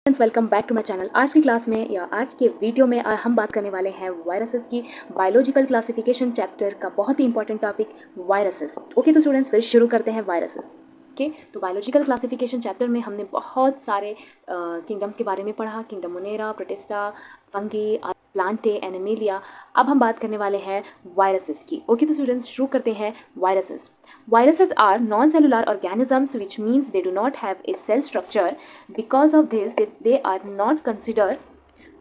Friends, welcome back to my channel. आज की class में या आज के वीडियो में हम बात करने वाले हैं वायरसेस की बायोलॉजिकल क्लासिफिकेशन चैप्टर का बहुत ही इंपॉर्टेंट टॉपिक वायरसेस। ओके तो स्टूडेंट्स फिर शुरू करते हैं वायरसेस। ओके तो बायोलॉजिकल क्लासिफिकेशन चैप्टर में हमने बहुत सारे किंगडम्स के बारे में पढ़ा, kingdom Monera, protista, fungi, Plantae, animalia. अब हम बात करने वाले हैं वायरसेस की। ओके तो स्टूडेंट्स शुरू करते हैं viruses. Viruses are non-cellular organisms, which means they do not have a cell structure. Because of this, they are not considered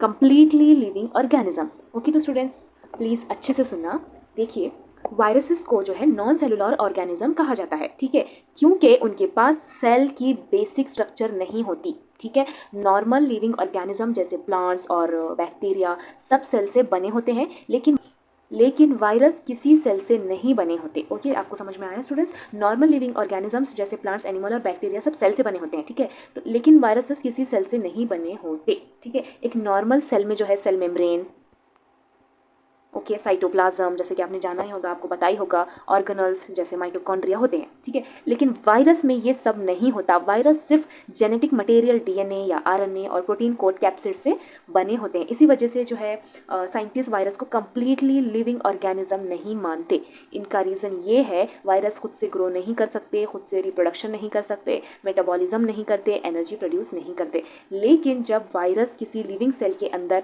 completely living organism. Okay तो स्टूडेंट्स प्लीज़ अच्छे से सुनना। देखिए वायरसेस को जो है नॉन सेलुलर ऑर्गेनिज्म कहा जाता है, ठीक है, क्योंकि उनके पास सेल की बेसिक स्ट्रक्चर नहीं होती। ठीक है, नॉर्मल लिविंग ऑर्गेनिज्म जैसे प्लांट्स और बैक्टीरिया सब सेल से बने होते हैं, लेकिन वायरस किसी सेल से नहीं बने होते। ओके आपको समझ में आया स्टूडेंट्स? नॉर्मल लिविंग ऑर्गेनिजम्स जैसे प्लांट्स, एनिमल और बैक्टीरिया सब सेल से बने होते हैं, ठीक है, तो लेकिन वायरसेस किसी सेल से नहीं बने होते। ठीक है, एक नॉर्मल सेल में जो है सेल मेम्ब्रेन, ओके, साइटोप्लाज्म जैसे कि आपने जाना ही होगा, आपको पता ही होगा, ऑर्गेनल्स जैसे माइटोकॉन्ड्रिया होते हैं, ठीक है, लेकिन वायरस में ये सब नहीं होता। वायरस सिर्फ जेनेटिक मटेरियल डीएनए या आरएनए और प्रोटीन कोड कैप्सिड से बने होते हैं। इसी वजह से जो है साइंटिस्ट वायरस को कम्प्लीटली लिविंग ऑर्गेनिज्म नहीं मानते। इनका रीज़न ये है वायरस खुद से ग्रो नहीं कर सकते, खुद से रिप्रोडक्शन नहीं कर सकते, मेटाबॉलिज्म नहीं करते, एनर्जी प्रोड्यूस नहीं करते। लेकिन जब वायरस किसी लिविंग सेल के अंदर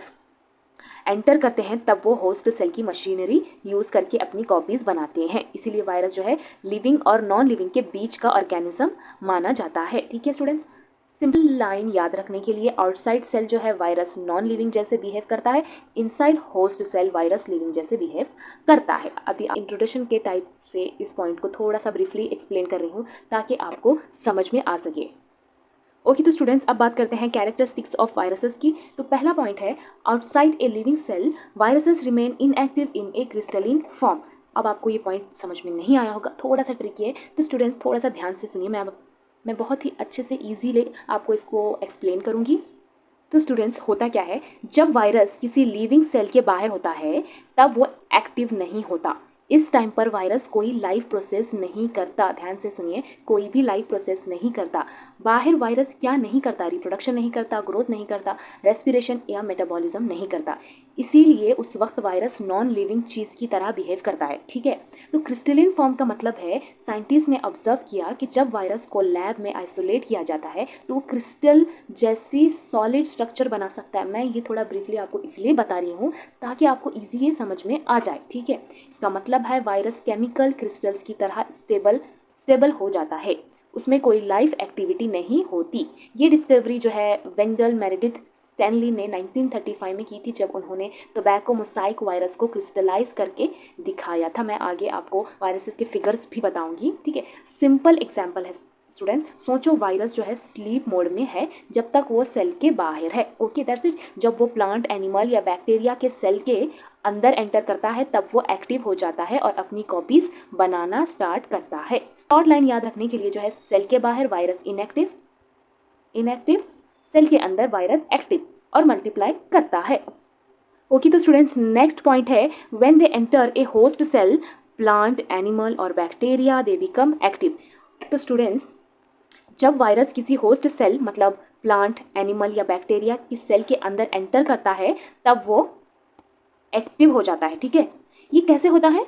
एंटर करते हैं तब वो होस्ट सेल की मशीनरी यूज़ करके अपनी कॉपीज़ बनाते हैं। इसीलिए वायरस जो है लिविंग और नॉन लिविंग के बीच का ऑर्गेनिज्म माना जाता है। ठीक है स्टूडेंट्स, सिंपल लाइन याद रखने के लिए आउटसाइड सेल जो है वायरस नॉन लिविंग जैसे बिहेव करता है, inside host cell virus living जैसे बिहेव करता है। अभी इंट्रोडक्शन के टाइप से इस पॉइंट को थोड़ा सा ब्रीफली एक्सप्लेन कर रही हूँ ताकि आपको समझ में आ सके। ओके तो स्टूडेंट्स अब बात करते हैं कैरेक्टरिस्टिक्स ऑफ वायरसेस की। तो पहला पॉइंट है outside a living cell viruses remain inactive in a crystalline form. अब आपको ये पॉइंट समझ में नहीं आया होगा, थोड़ा सा ट्रिकी है, तो स्टूडेंट्स थोड़ा सा ध्यान से सुनिए। मैं बहुत ही अच्छे से ईजीली आपको इसको एक्सप्लेन करूँगी। तो स्टूडेंट्स होता क्या है, जब वायरस किसी लिविंग सेल के बाहर होता है तब वो एक्टिव नहीं होता। इस टाइम पर वायरस कोई लाइफ प्रोसेस नहीं करता। ध्यान से सुनिए, कोई भी लाइफ प्रोसेस नहीं करता। बाहर वायरस क्या नहीं करता? रिप्रोडक्शन नहीं करता, ग्रोथ नहीं करता, रेस्पिरेशन या मेटाबॉलिज्म नहीं करता। इसीलिए उस वक्त वायरस नॉन लिविंग चीज़ की तरह बिहेव करता है। ठीक है, तो क्रिस्टलिन फॉर्म का मतलब है साइंटिस्ट ने ऑब्जर्व किया कि जब वायरस को लैब में आइसोलेट किया जाता है तो वो क्रिस्टल जैसी सॉलिड स्ट्रक्चर बना सकता है। मैं ये थोड़ा ब्रीफली आपको इसलिए बता रही हूँ ताकि आपको ईजी समझ में आ जाए। ठीक है, इसका मतलब है वायरस केमिकल क्रिस्टल्स की तरह स्टेबल हो जाता है, उसमें कोई लाइफ एक्टिविटी नहीं होती। ये डिस्कवरी जो है वेंडल मेरेडिथ स्टैनली ने 1935 में की थी, जब उन्होंने टोबैको मोसाइक वायरस को क्रिस्टलाइज करके दिखाया था। मैं आगे आपको वायरसेस के फिगर्स भी बताऊंगी। ठीक है, सिंपल एग्जांपल है स्टूडेंट्स, सोचो वायरस जो है स्लीप मोड में है जब तक वो सेल के बाहर है। Okay that's it. जब वो प्लांट, एनिमल या बैक्टीरिया के सेल के अंदर एंटर करता है तब वो एक्टिव हो जाता है और अपनी कॉपीज बनाना स्टार्ट करता है। शॉर्ट लाइन याद रखने के लिए जो है सेल के बाहर वायरस इनएक्टिव, सेल के अंदर वायरस एक्टिव और मल्टीप्लाई करता है। ओके तो स्टूडेंट्स नेक्स्ट पॉइंट है when they enter a host cell, plant, animal और बैक्टीरिया दे बिकम एक्टिव। तो स्टूडेंट्स जब वायरस किसी होस्ट सेल मतलब प्लांट, एनिमल या बैक्टीरिया की सेल के अंदर एंटर करता है तब वो एक्टिव हो जाता है। ठीक है, ये कैसे होता है?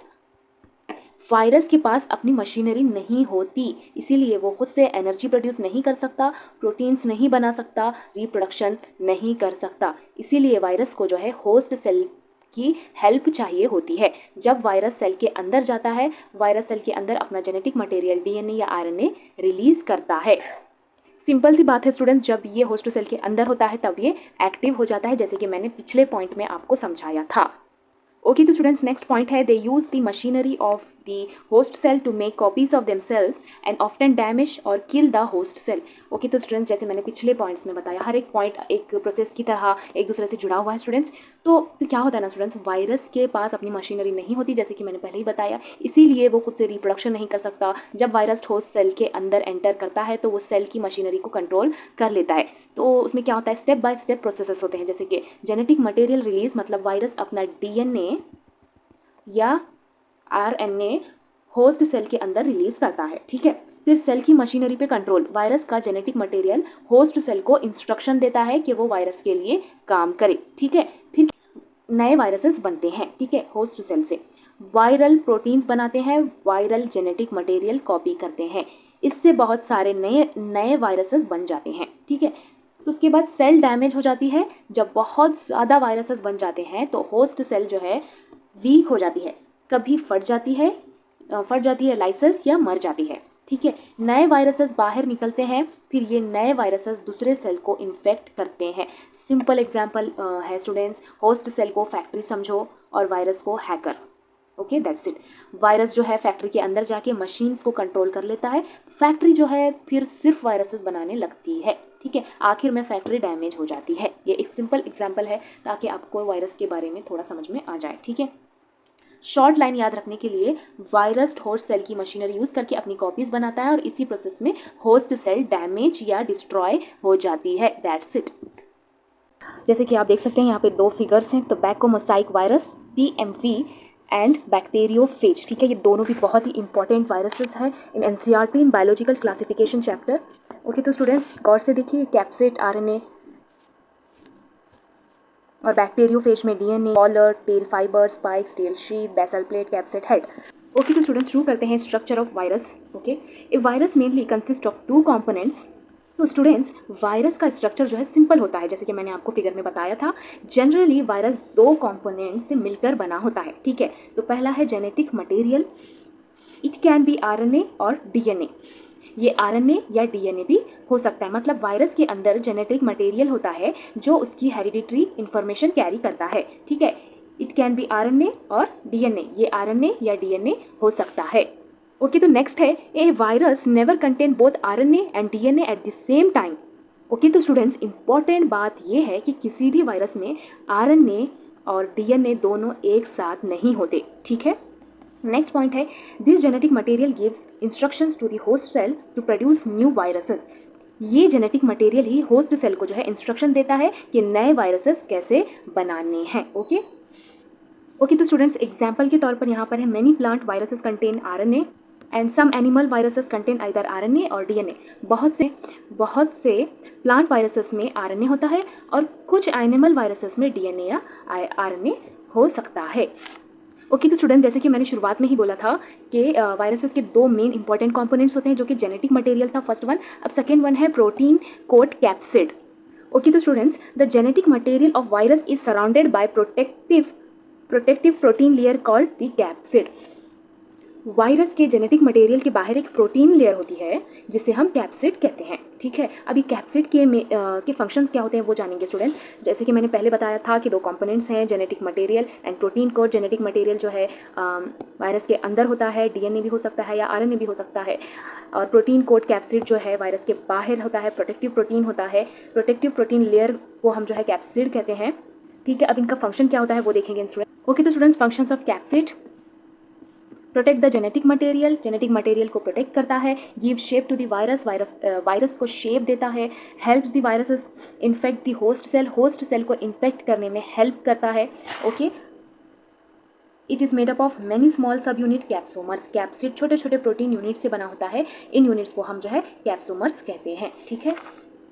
वायरस के पास अपनी मशीनरी नहीं होती, इसीलिए वो खुद से एनर्जी प्रोड्यूस नहीं कर सकता, प्रोटीन्स नहीं बना सकता, रिप्रोडक्शन नहीं कर सकता। इसीलिए वायरस को जो है होस्ट सेल की हेल्प चाहिए होती है। जब वायरस सेल के अंदर जाता है, वायरस सेल के अंदर अपना जेनेटिक मटेरियल डीएनए या आरएनए रिलीज करता है। सिंपल सी बात है स्टूडेंट्स, जब ये होस्ट सेल के अंदर होता है तब ये एक्टिव हो जाता है, जैसे कि मैंने पिछले पॉइंट में आपको समझाया था। ओके तो स्टूडेंट्स नेक्स्ट पॉइंट है they use the machinery of the host cell to make copies of themselves and often damage और kill the host cell. Okay तो स्टूडेंट्स जैसे मैंने पिछले पॉइंट्स में बताया, हर एक पॉइंट एक प्रोसेस की तरह एक दूसरे से जुड़ा हुआ है स्टूडेंट्स। तो क्या होता है ना स्टूडेंट्स, वायरस के पास अपनी मशीनरी नहीं होती जैसे कि मैंने पहले ही बताया, इसीलिए वो खुद से रिप्रोडक्शन नहीं कर सकता। जब वायरस होस्ट सेल के अंदर एंटर करता है तो वो सेल की मशीनरी को कंट्रोल कर लेता है। तो उसमें क्या होता है, स्टेप बाय स्टेप प्रोसेसेस होते हैं, जैसे कि जेनेटिक मटेरियल रिलीज मतलब वायरस अपना डीएनए या आरएनए होस्ट सेल के अंदर रिलीज करता है, ठीक है। फिर सेल की मशीनरी पे कंट्रोल, वायरस का जेनेटिक मटेरियल होस्ट सेल को इंस्ट्रक्शन देता है कि वो वायरस के लिए काम करे, ठीक है। फिर नए वायरसेस बनते हैं, ठीक है, होस्ट सेल से वायरल प्रोटीन्स बनाते हैं, वायरल जेनेटिक मटेरियल कॉपी करते हैं, इससे बहुत सारे नए नए वायरसेस बन जाते हैं, ठीक है। तो उसके बाद सेल डैमेज हो जाती है, जब बहुत ज़्यादा वायरसेस बन जाते हैं तो होस्ट सेल जो है वीक हो जाती है, कभी फट जाती है लाइसेस या मर जाती है, ठीक है। नए वायरसेस बाहर निकलते हैं, फिर ये नए वायरसेस दूसरे सेल को इन्फेक्ट करते हैं। सिंपल एग्जांपल है स्टूडेंट्स, होस्ट सेल को फैक्ट्री समझो और वायरस को hacker, okay that's it. Virus जो है फैक्ट्री के अंदर जाके मशीन्स को कंट्रोल कर लेता है, फैक्ट्री जो है फिर सिर्फ वायरसेस बनाने लगती है, ठीक है। आखिर में फैक्ट्री डैमेज हो जाती है। ये एक सिंपल एग्जांपल है ताकि आपको वायरस के बारे में थोड़ा समझ में आ जाए, ठीक है। शॉर्ट लाइन याद रखने के लिए, वायरस होस्ट सेल की मशीनरी यूज करके अपनी कॉपीज बनाता है और इसी प्रोसेस में होस्ट सेल डैमेज या डिस्ट्रॉय हो जाती है, दैट्स इट। जैसे कि आप देख सकते हैं यहाँ पे दो फिगर्स हैं, तो बैकोमोसाइक वायरस TMV एंड बैक्टीरियोफेज, ठीक है। ये दोनों भी बहुत ही इंपॉर्टेंट वायरसेस हैं in NCERT in biological classification chapter, okay. तो स्टूडेंट्स गौर से देखिए, कैप्सिड RNA और बैक्टीरियोफेज में DNA, collar, tail fibre, spikes, tail sheath, basal plate, capsid head, okay. तो स्टूडेंट्स शुरू करते हैं structure of virus, okay. A virus mainly consist of 2 components. तो स्टूडेंट्स वायरस का स्ट्रक्चर जो है सिंपल होता है, जैसे कि मैंने आपको फिगर में बताया था। जनरली वायरस 2 कंपोनेंट से मिलकर बना होता है, ठीक है। तो पहला है genetic material, it can be RNA और DNA। ये RNA या DNA भी हो सकता है, मतलब वायरस के अंदर जेनेटिक मटेरियल होता है जो उसकी हेरिडिटरी इंफॉर्मेशन कैरी करता है, ठीक है। इट कैन बी RNA और DNA, ये RNA या DNA हो सकता है, ओके। तो नेक्स्ट है, a virus never contain both RNA and DNA at the same time, okay. तो स्टूडेंट्स इंपॉर्टेंट बात ये है कि किसी भी वायरस में RNA और DNA दोनों एक साथ नहीं होते, ठीक है। नेक्स्ट पॉइंट है, this genetic material gives instructions to the host cell to produce new viruses. ये जेनेटिक मटेरियल ही होस्ट सेल को जो है इंस्ट्रक्शन देता है कि नए वायरसेस कैसे बनाने हैं, ओके। ओके तो स्टूडेंट्स एग्जाम्पल के तौर पर यहाँ पर है, many plant viruses contain RNA and some animal viruses contain either RNA और DNA। बहुत से प्लांट वायरसेस में RNA होता है और कुछ एनिमल वायरसेस में DNA या RNA हो सकता है, ओके। तो स्टूडेंट जैसे कि मैंने शुरुआत में ही बोला था कि वायरसेस के 2 मेन इंपॉर्टेंट कंपोनेंट्स होते हैं जो कि जेनेटिक मटेरियल था फर्स्ट वन, अब सेकेंड वन है प्रोटीन कोट कैप्सिड, ओके। तो students the genetic material of virus is surrounded by protective protein layer called the capsid. Virus के जेनेटिक मटेरियल के बाहर एक प्रोटीन लेयर होती है जिसे हम कैप्सिड कहते हैं, ठीक है। अभी कैप्सिड के फंक्शंस क्या होते हैं वो जानेंगे स्टूडेंट्स। जैसे कि मैंने पहले बताया था कि 2 कंपोनेंट्स हैं, genetic material and protein code. Genetic material जो है वायरस के अंदर होता है, DNA भी हो सकता है या RNA भी हो सकता है, और प्रोटीन कोड कैप्सिड जो है वायरस के बाहर होता है, प्रोटेक्टिव प्रोटीन होता है। प्रोटेक्टिव प्रोटीन लेयर को हम जो है कैप्सिड कहते हैं, ठीक है। अब इनका फंक्शन क्या होता है वो देखेंगे स्टूडेंट, ओके। तो students functions of capsid, protect the genetic material को प्रोटेक्ट करता है, give shape to the virus को शेप देता है, helps the viruses infect the host cell को इन्फेक्ट करने में हेल्प करता है, okay. It is made up of many small sub unit capsomers. कैप्सिड छोटे छोटे प्रोटीन यूनिट से बना होता है, इन यूनिट्स को हम जो है कैप्सोमर्स कहते हैं, ठीक है।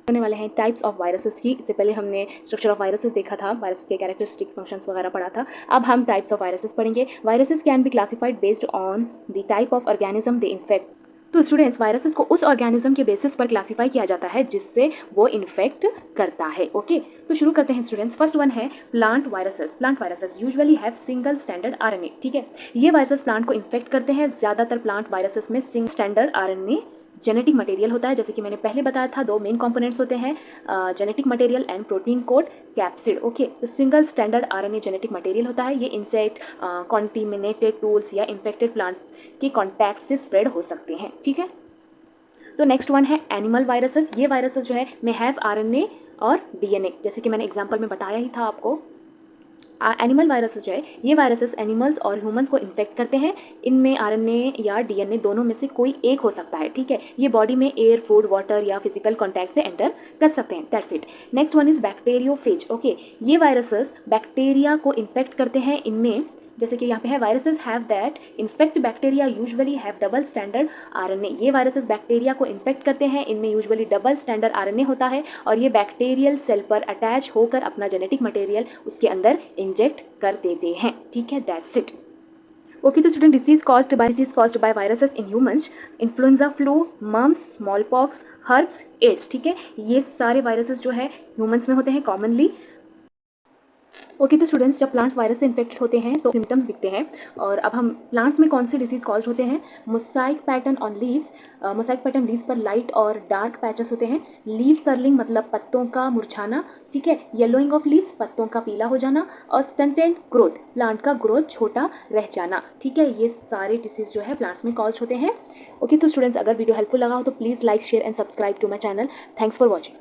करने वाले हैं टाइप्स ऑफ वायरसेस की। इससे पहले हमने स्ट्रक्चर ऑफ वायरसेस देखा था, वायरस के कैरेक्टरिस्टिक्स फंक्शंस वगैरह पढ़ा था। अब हम टाइप्स ऑफ वायरसेस पढ़ेंगे। Viruses can be classified based on the type of organism they infect. तो स्टूडेंट्स वायरसेस को उस ऑर्गेनिज्म के बेसिस पर क्लासीफाई किया जाता है जिससे वो इन्फेक्ट करता है, ओके। तो शुरू करते हैं स्टूडेंट्स। फर्स्ट वन है plant viruses usually have single standard RNA, ठीक है। ये वायरसेस प्लांट को इन्फेक्ट करते हैं। ज़्यादातर प्लांट वायरसेस में single standard RNA genetic material होता है। जैसे कि मैंने पहले बताया था 2 मेन कंपोनेंट्स होते हैं, genetic material and protein coat capsid, okay. तो single standard RNA genetic material होता है। ये इंसेक्ट, कॉन्टिमिनेटेड टूल्स या इन्फेक्टेड प्लांट्स के कॉन्टैक्ट से स्प्रेड हो सकते हैं, ठीक है। तो नेक्स्ट वन है एनिमल वायरसेस। ये वायरसेस जो है में हैव RNA और DNA, जैसे कि मैंने एग्जाम्पल में बताया ही था आपको। एनिमल वायरसेस जो है ये वायरसेस एनिमल्स और ह्यूमंस को इन्फेक्ट करते हैं। इनमें RNA या DNA दोनों में से कोई एक हो सकता है, ठीक है। ये बॉडी में एयर, फूड, वाटर या फिजिकल कॉन्टैक्ट से एंटर कर सकते हैं, that's it. Next one is bacteriophage, okay. ये वायरसेस बैक्टीरिया को इन्फेक्ट करते हैं। इनमें जैसे कि यहाँ पे है viruses have that infect bacteria usually have double standard RNA. ये वायरसेस बैक्टीरिया को इन्फेक्ट करते हैं, इनमें यूजुअली डबल स्टैंडर्ड आरएनए होता है और ये बैक्टीरियल सेल पर अटैच होकर अपना जेनेटिक मटेरियल उसके अंदर इंजेक्ट कर देते हैं। ठीक है, दैट्स इट। ओके तो student, disease caused by viruses in humans, influenza flu, mumps, small pox, herpes, AIDS. ठीक है, ये सारे वायरसेस जो है ह्यूमंस में होते हैं कॉमनली। ओके तो स्टूडेंट्स, जब प्लांट्स वायरस से इन्फेक्टेड होते हैं तो सिम्टम्स दिखते हैं। और अब हम प्लांट्स में कौन से डिसीज कॉज होते हैं। Mosaic pattern on leaves, mosaic pattern leaves पर लाइट और डार्क पैचेस होते हैं। लीव कर्लिंग मतलब पत्तों का मुरझाना। ठीक है, येलोइंग ऑफ लीव्स पत्तों का पीला हो जाना, और स्टंटेड ग्रोथ प्लांट का ग्रोथ छोटा रह जाना। ठीक है, ये सारे डिसीज जो है प्लांट्स में कॉज होते हैं। ओके तो स्टूडेंट्स, अगर वीडियो हेल्पफुल लगा हो तो please like, share and subscribe to my channel. Thanks for watching.